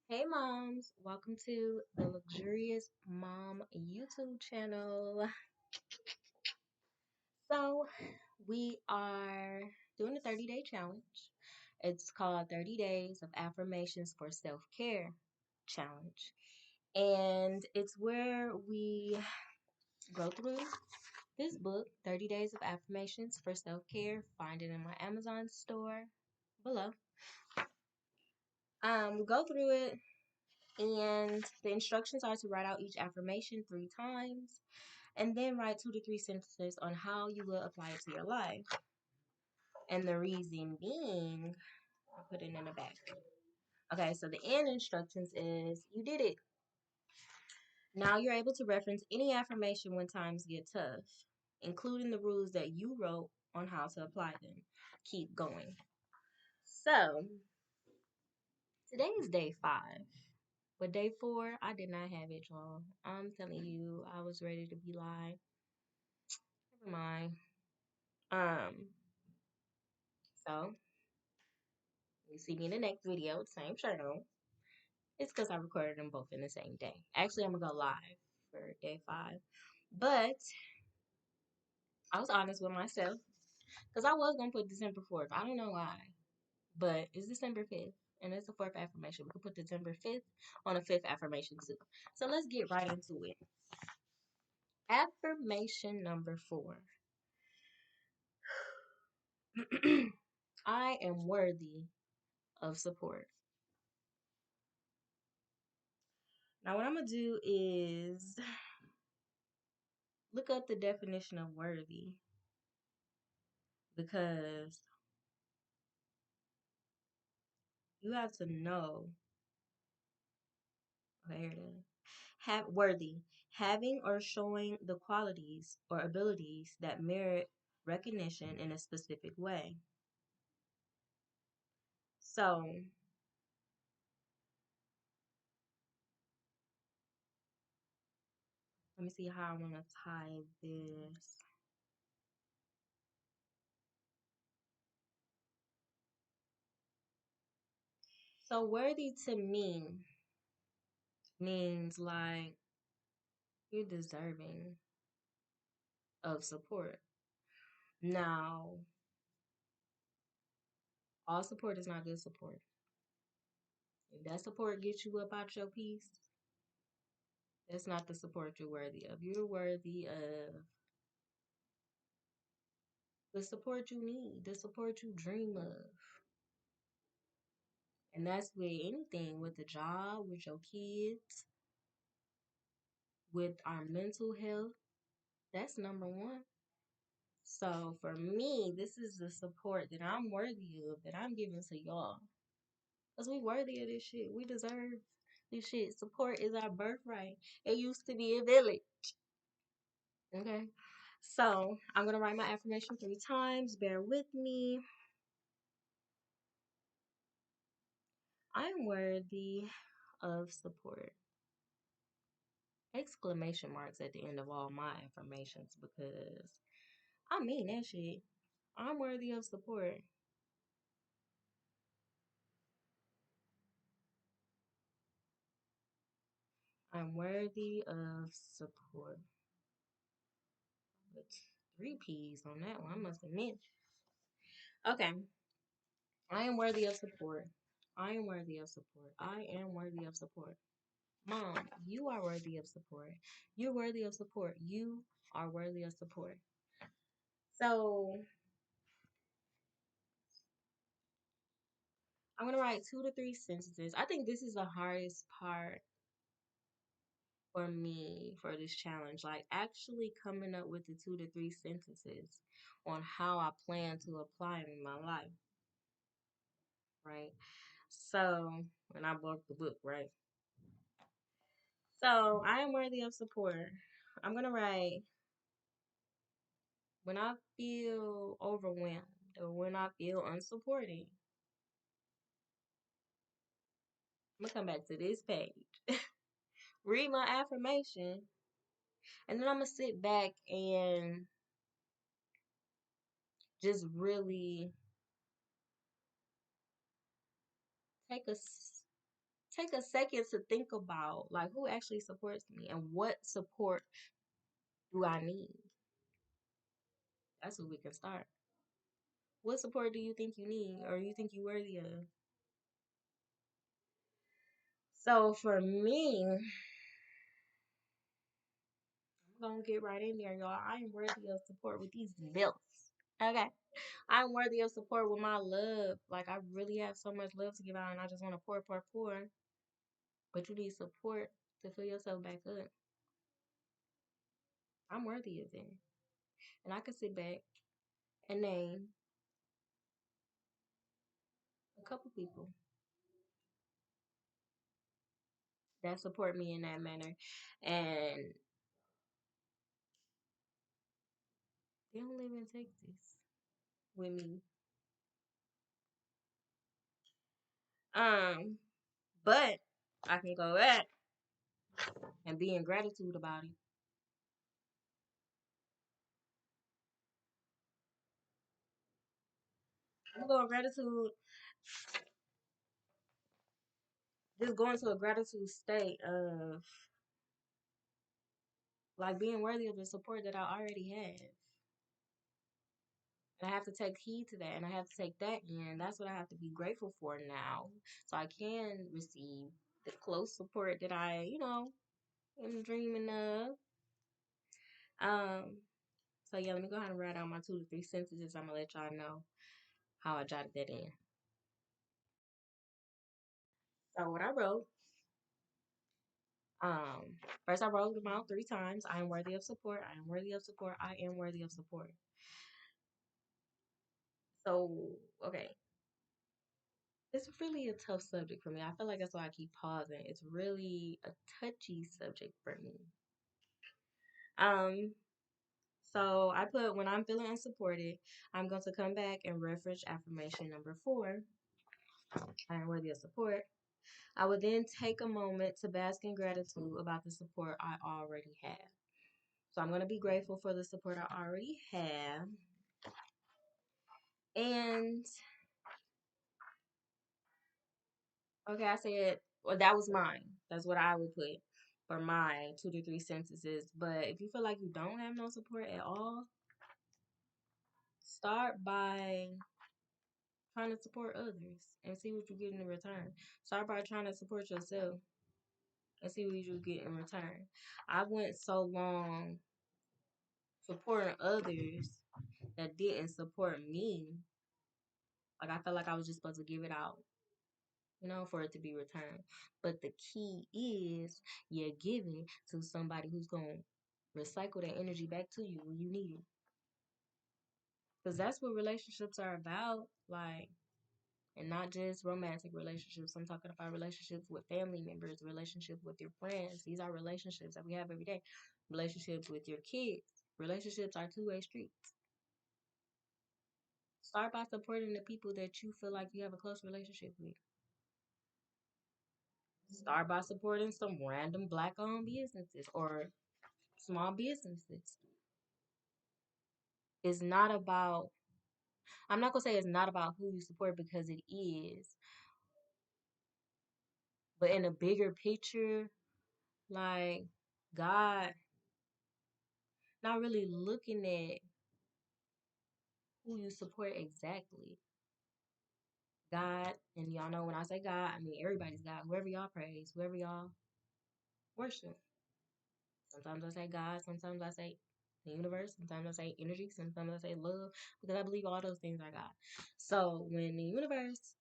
Hey moms, welcome to the Luxurious Mom YouTube channel. So, we are doing a 30-day challenge. It's called 30 Days of Affirmations for Self-Care Challenge. And it's where we go through this book, 30 Days of Affirmations for Self-Care. Find it in my Amazon store below. We go through it, and the instructions are to write out each affirmation 3 times and then write 2 to 3 sentences on how you will apply it to your life. And the reason being, I'll put it in the back. Okay, so the end instructions is you did it. Now you're able to reference any affirmation when times get tough, including the rules that you wrote on how to apply them. Keep going. So today is day 5. But day 4, I did not have it, y'all. I'm telling you, I was ready to be like, never mind. So you see me in the next video, same shirt on. It's because I recorded them both in the same day. Actually, I'm gonna go live for day 5. But I was honest with myself because I was gonna put December 4th. I don't know why, but it's December 5th. And it's the 4th affirmation. We could put December 5th on the 5th affirmation too. So let's get right into it. Affirmation number 4. I am worthy of support. Now, what I'm going to do is look up the definition of worthy because you have to know. Okay, here it is. Worthy, having or showing the qualities or abilities that merit recognition in a specific way. So, let me see how I want to tie this. So, worthy to me means like you're deserving of support. Now, all support is not good support. If that support gets you up out your piece, that's not the support you're worthy of. You're worthy of the support you need, the support you dream of. And that's with anything, with the job, with your kids, with our mental health. That's number one. So for me, this is the support that I'm worthy of, that I'm giving to y'all. Because we worthy of this shit. We deserve this shit. Support is our birthright. It used to be a village. Okay. So I'm going to write my affirmation 3 times. Bear with me. I'm worthy of support. Exclamation marks at the end of all my affirmations because I mean that shit. I'm worthy of support. I'm worthy of support. With 3 P's on that one, I must admit. Okay. I am worthy of support. I am worthy of support. I am worthy of support. Mom, you are worthy of support. You're worthy of support. You are worthy of support. So I'm gonna write 2 to 3 sentences. I think this is the hardest part for me for this challenge. Like actually coming up with the 2 to 3 sentences on how I plan to apply them in my life. Right. So when I bought the book, right? So I am worthy of support. I'm gonna write when I feel overwhelmed or when I feel unsupported. I'm gonna come back to this page, read my affirmation, and then I'm gonna sit back and just really take a take a second to think about like who actually supports me and what support do I need. That's where we can start. What support do you think you need or you think you're worthy of? So for me, I'm gonna get right in there, y'all. I am worthy of support with these bills. Okay. I'm worthy of support with my love. Like I really have so much love to give out and I just want to pour, pour, pour. But you need support to fill yourself back up. I'm worthy of it. And I can sit back and name a couple people that support me in that manner. And they don't live in Texas with me. Um, but I can go back and be in gratitude about it. I'm going gratitude, just going to a gratitude state of like being worthy of the support that I already have. And I have to take heed to that and I have to take that in. That's what I have to be grateful for now. So I can receive the close support that I, am dreaming of. Um, so yeah, let me go ahead and write down my 2 to 3 sentences. I'm gonna let y'all know how I jotted that in. So what I wrote, um, first I wrote them out 3 times. I am worthy of support. I am worthy of support. I am worthy of support. So, okay. It's really a tough subject for me. I feel like that's why I keep pausing. It's really a touchy subject for me. Um, so I put when I'm feeling unsupported, I'm going to come back and reference affirmation number 4. I am worthy of support. I would then take a moment to bask in gratitude about the support I already have. So I'm going to be grateful for the support I already have. And okay, I said, well, that was mine. That's what I would put for my 2 to 3 sentences. But if you feel like you don't have no support at all, start by trying to support others and see what you get in return. Start by trying to support yourself and see what you get in return. I went so long supporting others that didn't support me. Like I felt like I was just supposed to give it out, for it to be returned. But the key is you give it to somebody who's going to recycle that energy back to you when you need it. Because that's what relationships are about. Like, and not just romantic relationships. I'm talking about relationships with family members, relationships with your friends. These are relationships that we have every day. Relationships with your kids. Relationships are two-way streets. Start by supporting the people that you feel like you have a close relationship with. Start by supporting some random black-owned businesses or small businesses. It's not about, I'm not going to say it's not about who you support because it is. But in a bigger picture, like God, not really looking at who you support exactly. God, and y'all know when I say God, I mean everybody's God, whoever y'all praise, whoever y'all worship. Sometimes I say God, sometimes I say the universe, sometimes I say energy, sometimes I say love, because I believe all those things are God. So when the universe,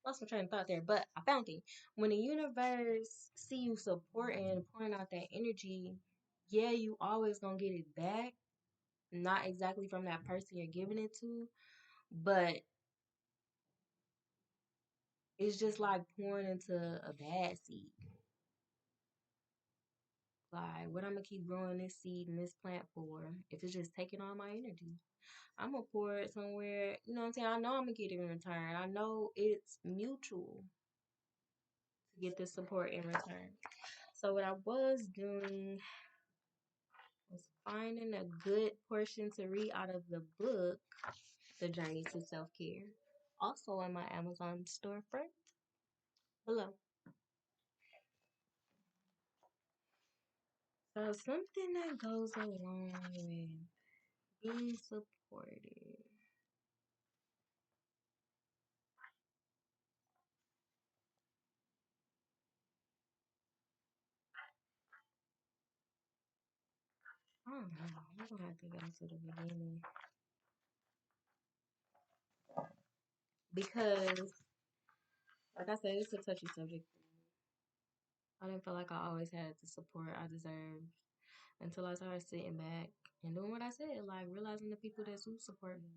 lost my train of thought there, but I found it. When the universe see you supporting and pouring out that energy, yeah, you always gonna get it back. Not exactly from that person you're giving it to, but it's just like pouring into a bad seed. Like, what I'm gonna keep growing this seed and this plant for if it's just taking all my energy? I'm gonna pour it somewhere, you know what I'm saying? I know I'm gonna get it in return. I know it's mutual to get this support in return. So, what I was doing was finding a good portion to read out of the book, The Journey to Self Care. Also in my Amazon storefront below. So something that goes along with being supported. I don't know. I'm gonna have to go to the beginning because, like I said, it's a touchy subject. I didn't feel like I always had the support I deserved until I started sitting back and doing what I said, like realizing the people that do support me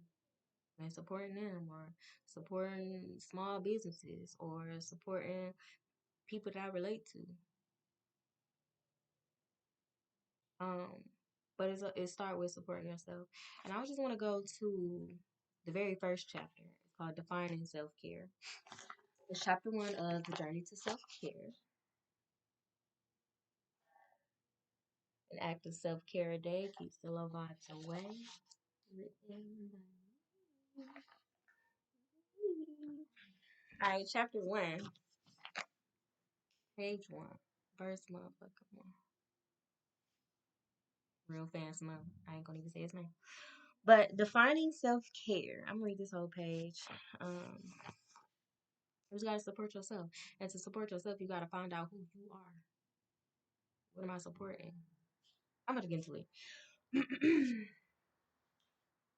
and supporting them, or supporting small businesses, or supporting people that I relate to. Um, but it start with supporting yourself, and I just want to go to the very first chapter. It's called Defining Self Care. It's chapter 1 of the Journey to Self Care. An act of self care a day keeps the low vibes away. Written by All right, chapter 1, page 1, verse motherfucker 1. Real fast month. I ain't gonna even say his name. But defining self care. I'm gonna read this whole page. You just gotta support yourself. And to support yourself, you gotta find out who you are. What am I supporting? I'm gonna get into it.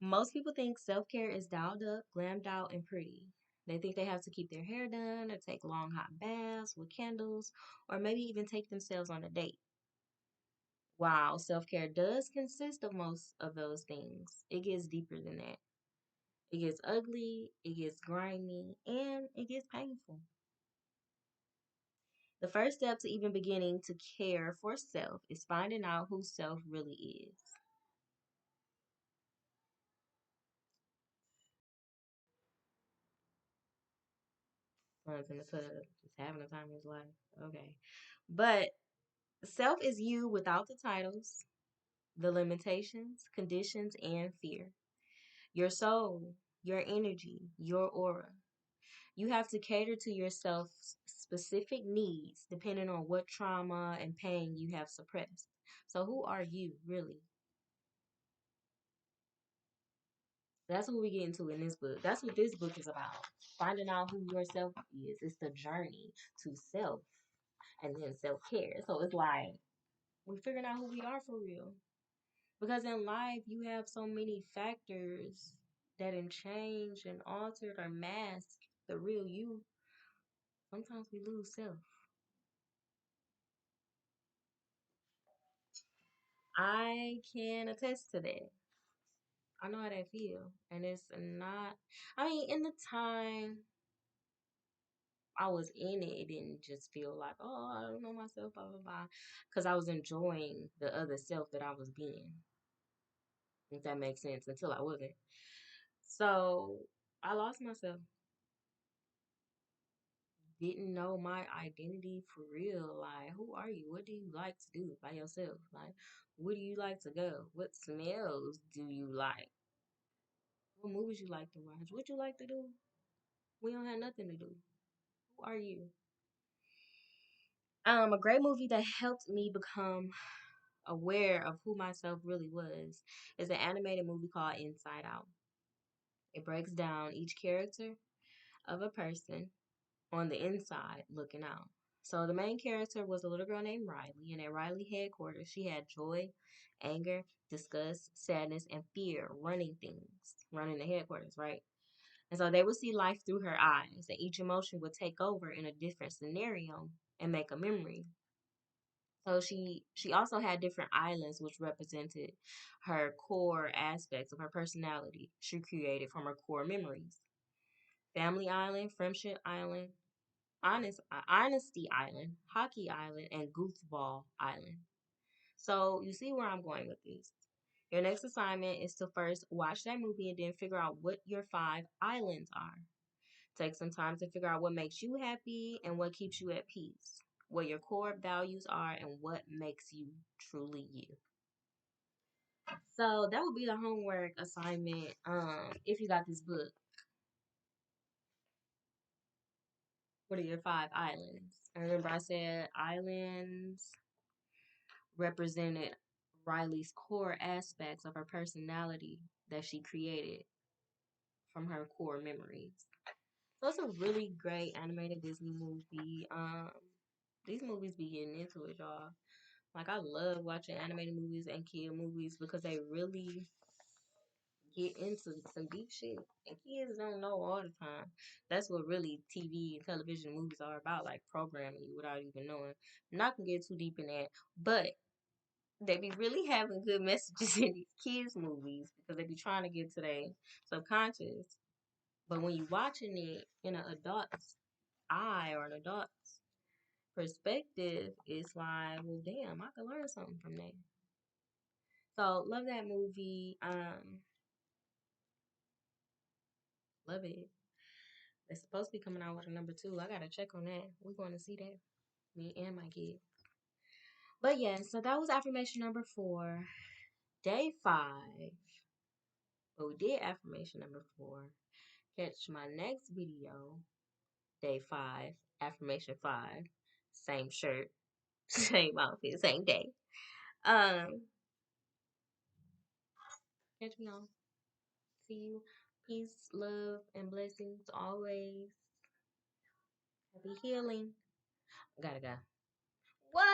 Most people think self care is dialed up, glammed out, and pretty. They think they have to keep their hair done or take long hot baths with candles or maybe even take themselves on a date. While self care does consist of most of those things, it gets deeper than that. It gets ugly, it gets grimy, and it gets painful. The first step to even beginning to care for self is finding out who self really is. Son's in the tub, just having a time of his life. Okay. But self is you without the titles, the limitations, conditions, and fear. Your soul, your energy, your aura. You have to cater to yourself's specific needs depending on what trauma and pain you have suppressed. So, who are you really? That's what we get into in this book. That's what this book is about. Finding out who yourself is. It's the journey to self and then self care. So, it's like we're figuring out who we are for real. Because in life, you have so many factors that change and alter or mask the real you. Sometimes we lose self. I can attest to that. I know how that feel, and it's not. I mean, in the time I was in it, it didn't just feel like, oh, I don't know myself, blah blah blah, because I was enjoying the other self that I was being. If that makes sense, until I wasn't. So I lost myself. Didn't know my identity for real. Like, who are you? What do you like to do by yourself? Like, where do you like to go? What smells do you like? What movies you like to watch? What you like to do? We don't have nothing to do. Who are you? A great movie that helped me become aware of who myself really was is an animated movie called Inside Out. It breaks down each character of a person on the inside looking out. So the main character was a little girl named Riley, and at Riley headquarters, she had joy, anger, disgust, sadness, and fear running things, running the headquarters, right? And so they would see life through her eyes, and each emotion would take over in a different scenario and make a memory. So she also had different islands which represented her core aspects of her personality she created from her core memories. Family Island, Friendship Island, Honesty Island, Hockey Island, and Goofball Island. So you see where I'm going with this. Your next assignment is to first watch that movie and then figure out what your 5 islands are. Take some time to figure out what makes you happy and what keeps you at peace, what your core values are, and what makes you truly you. So that would be the homework assignment if you got this book. What are your five islands? And remember, I said islands represented Riley's core aspects of her personality that she created from her core memories. So it's a really great animated Disney movie. These movies be getting into it, y'all. Like I love watching animated movies and kid movies because they really get into some deep shit. And kids don't know all the time. That's what really TV and television movies are about, like programming you without even knowing. I'm not gonna get too deep in that, but they be really having good messages in these kids movies because they be trying to get to their subconscious. But when you watching it in an adult's eye or an adult's perspective, it's like, well, damn, I could learn something from that. So love that movie. Love it. It's supposed to be coming out with a number two. I gotta check on that. We're going to see that. Me and my kid. But yeah, so that was affirmation number 4. Day 5. But we did affirmation number 4. Catch my next video. Day 5. Affirmation 5. Same shirt. Same outfit. Same day. Um, Catch me on. See you. Peace, love, and blessings always. Happy healing. Gotta go. What?